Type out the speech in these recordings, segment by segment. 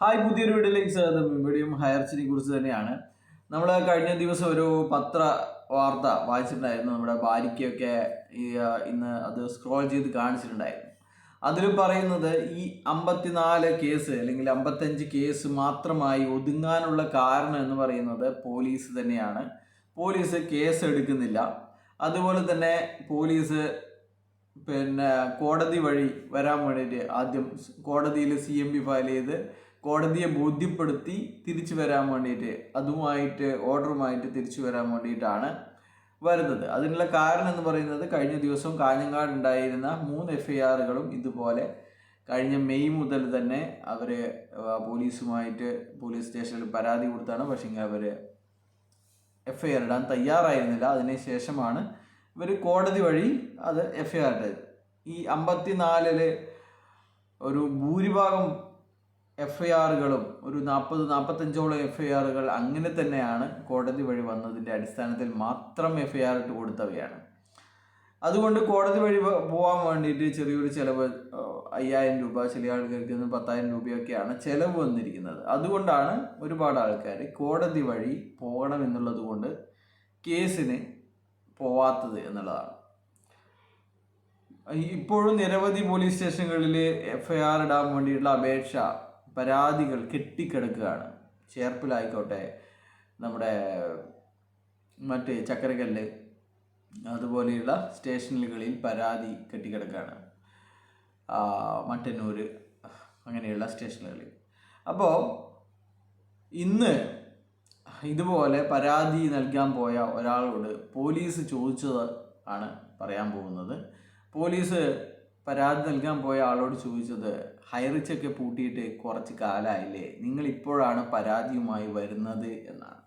Hi, പുതിയൊരു വീഡിയോയിലേക്ക് സ്വാഗതം. ഇവിടെയും ഹയർച്ചിനെ കുറിച്ച് തന്നെയാണ്. നമ്മൾ കഴിഞ്ഞ ദിവസം ഒരു പത്ര വാർത്ത വായിച്ചിട്ടുണ്ടായിരുന്നു. നമ്മുടെ ഭാര്യയ്ക്കൊക്കെ ഇന്ന് അത് സ്ക്രോൾ ചെയ്ത് കാണിച്ചിട്ടുണ്ടായിരുന്നു. അതിൽ പറയുന്നത് ഈ 54 കേസ് അല്ലെങ്കിൽ 55 കേസ് മാത്രമായി ഒതുങ്ങാനുള്ള കാരണം എന്ന് പറയുന്നത് പോലീസ് തന്നെയാണ്. പോലീസ് കേസ് എടുക്കുന്നില്ല. അതുപോലെ തന്നെ പോലീസ് കോടതി വഴി വരാൻ വേണ്ടിയിട്ട് ആദ്യം കോടതിയിൽ CMB ഫയൽ ചെയ്ത് കോടതിയെ ബോധ്യപ്പെടുത്തി തിരിച്ചു വരാൻ വേണ്ടിയിട്ട് ഓർഡറുമായിട്ട് തിരിച്ചു വരാൻ വേണ്ടിയിട്ടാണ് വരുന്നത്. അതിനുള്ള കാരണം എന്ന് പറയുന്നത് കഴിഞ്ഞ ദിവസം കാഞ്ഞങ്ങാട് ഉണ്ടായിരുന്ന 3 FIRകളും ഇതുപോലെ കഴിഞ്ഞ മെയ് മുതൽ തന്നെ അവർ പോലീസ് സ്റ്റേഷനിൽ പരാതി കൊടുത്താണ്. പക്ഷേ അവർ FIR ഇടാൻ തയ്യാറായിരുന്നില്ല. അതിനുശേഷമാണ് ഇവർ കോടതി വഴി അത് FIR ഇട്ടത്. ഈ 54 ഒരു ഭൂരിഭാഗം FIRകളും ഒരു 40-45ഓളം FIRകൾ അങ്ങനെ തന്നെയാണ് കോടതി വഴി വന്നതിൻ്റെ അടിസ്ഥാനത്തിൽ മാത്രം FIR ഇട്ട് കൊടുത്തവയാണ്. അതുകൊണ്ട് കോടതി വഴി പോകാൻ വേണ്ടിയിട്ട് ചെറിയൊരു ചിലവ് 5000 രൂപ, ചില ആൾക്കാർക്ക് 10,000 രൂപയൊക്കെയാണ് ചിലവ് വന്നിരിക്കുന്നത്. അതുകൊണ്ടാണ് ഒരുപാട് ആൾക്കാർ കോടതി വഴി പോകണം എന്നുള്ളത് കൊണ്ട് കേസിന് പോവാത്തത് എന്നുള്ളതാണ്. ഇപ്പോഴും നിരവധി പോലീസ് സ്റ്റേഷനുകളിൽ FIR ഇടാൻ വേണ്ടിയിട്ടുള്ള പരാതികൾ കെട്ടിക്കിടക്കുകയാണ്. ചേർപ്പിലായിക്കോട്ടെ, നമ്മുടെ മറ്റ് ചക്കരക്കല്ല് അതുപോലെയുള്ള സ്റ്റേഷനുകളിൽ പരാതി കെട്ടിക്കിടക്കുകയാണ്. മട്ടന്നൂർ അങ്ങനെയുള്ള സ്റ്റേഷനുകളിൽ. അപ്പോൾ ഇന്ന് ഇതുപോലെ പരാതി നൽകാൻ പോയ ഒരാളോട് പോലീസ് ചോദിച്ചത് ആണ് പറയാൻ പോകുന്നത്. പോലീസ് പരാതി നൽകാൻ പോയ ആളോട് ചോദിച്ചത്, ഹൈറിച്ചൊക്കെ പൂട്ടിയിട്ട് കുറച്ച് കാലമായില്ലേ, നിങ്ങൾ ഇപ്പോഴാണ് പരാതിയുമായി വരുന്നത് എന്നാണ്.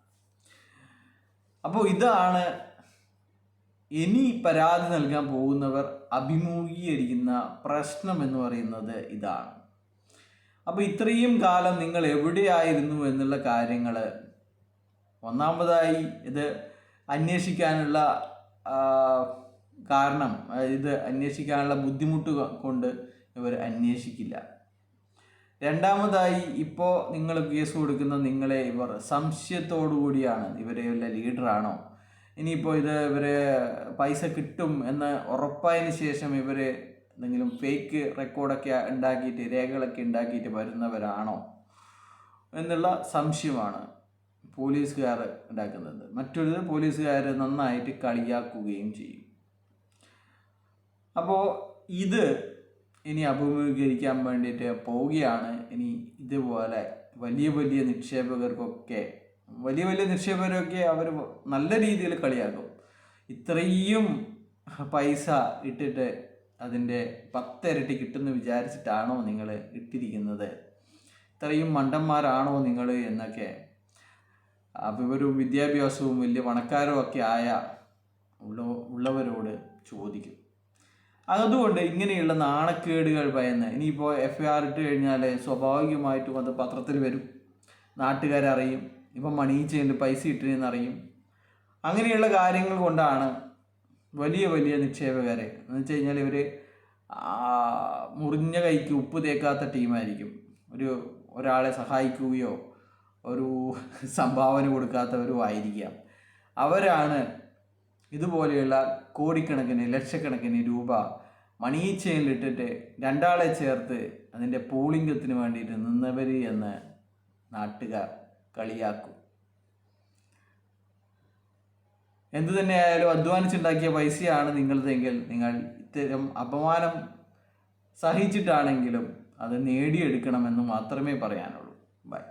അപ്പോൾ ഇതാണ് ഇനി പരാതി നൽകാൻ പോകുന്നവർ അഭിമുഖീകരിക്കുന്ന പ്രശ്നം എന്ന് പറയുന്നത് ഇതാണ്. അപ്പോൾ ഇത്രയും കാലം നിങ്ങൾ എവിടെയായിരുന്നു എന്നുള്ള കാര്യങ്ങൾ, ഒന്നാമതായി ഇത് അന്വേഷിക്കാനുള്ള കാരണം, ഇത് അന്വേഷിക്കാനുള്ള ബുദ്ധിമുട്ട് കൊണ്ട് ഇവർ അന്വേഷിക്കില്ല. രണ്ടാമതായി, ഇപ്പോൾ നിങ്ങൾ കേസ് കൊടുക്കുന്ന നിങ്ങളെ ഇവർ സംശയത്തോടു കൂടിയാണ്, ഇവരെ വല്ല ലീഡറാണോ, ഇനിയിപ്പോൾ ഇവരെ പൈസ കിട്ടും എന്ന് ഉറപ്പായതിന് ശേഷം ഇവർ എന്തെങ്കിലും ഫേക്ക് റെക്കോർഡൊക്കെ ഉണ്ടാക്കിയിട്ട് രേഖകളൊക്കെ ഉണ്ടാക്കിയിട്ട് വരുന്നവരാണോ എന്നുള്ള സംശയമാണ് പോലീസുകാർ ഉണ്ടാക്കുന്നത്. മറ്റൊരു പോലീസുകാർ നന്നായിട്ട് കളിയാക്കുകയും ചെയ്യും. അപ്പോൾ ഇത് ഇനി അഭിമുഖീകരിക്കാൻ വേണ്ടിയിട്ട് പോവുകയാണ്. ഇനി ഇതുപോലെ വലിയ നിക്ഷേപകരൊക്കെ അവർ നല്ല രീതിയിൽ കളിയാക്കും. ഇത്രയും പൈസ ഇട്ടിട്ട് അതിൻ്റെ 10 ഇരട്ടി കിട്ടുമെന്ന് വിചാരിച്ചിട്ടാണോ നിങ്ങൾ ഇട്ടിരിക്കുന്നത്, ഇത്രയും മണ്ടന്മാരാണോ നിങ്ങൾ എന്നൊക്കെ വിവരവും വിദ്യാഭ്യാസവും വലിയ പണക്കാരും ഒക്കെ ആയ ഉള്ളവരോട് ചോദിക്കും. അതുകൊണ്ട് ഇങ്ങനെയുള്ള നാണക്കേടുകൾ ഭയന്ന് ഇനിയിപ്പോൾ FIR ഇട്ട് കഴിഞ്ഞാൽ സ്വാഭാവികമായിട്ടും അത് പത്രത്തിൽ വരും, നാട്ടുകാരറിയും, ഇപ്പം മണി ചെയിനിൽ പൈസ ഇട്ടിരുന്നറിയും. അങ്ങനെയുള്ള കാര്യങ്ങൾ കൊണ്ടാണ് വലിയ നിക്ഷേപകരെ എന്ന് വെച്ച് കഴിഞ്ഞാൽ ഇവർ മുറിഞ്ഞ കൈക്ക് ഉപ്പ് തേക്കാത്ത ടീമായിരിക്കും. ഒരാളെ സഹായിക്കുകയോ ഒരു സംഭാവന കൊടുക്കാത്തവരും ആയിരിക്കാം. അവരാണ് ഇതുപോലെയുള്ള കോടിക്കണക്കിന് ലക്ഷക്കണക്കിന് രൂപ മണി ചെയിനിലിട്ടിട്ട് രണ്ടാളെ ചേർത്ത് അതിൻ്റെ പോളിംഗത്തിന് വേണ്ടിയിട്ട് നിന്നവർ എന്ന് നാട്ടുകാർ കളിയാക്കും. എന്തു തന്നെയായാലും അധ്വാനിച്ചുണ്ടാക്കിയ പൈസയാണ് നിങ്ങളതെങ്കിൽ നിങ്ങൾ ഇത്തരം അപമാനം സഹിച്ചിട്ടാണെങ്കിലും അത് നേടിയെടുക്കണമെന്ന് മാത്രമേ പറയാനുള്ളൂ. ബൈ.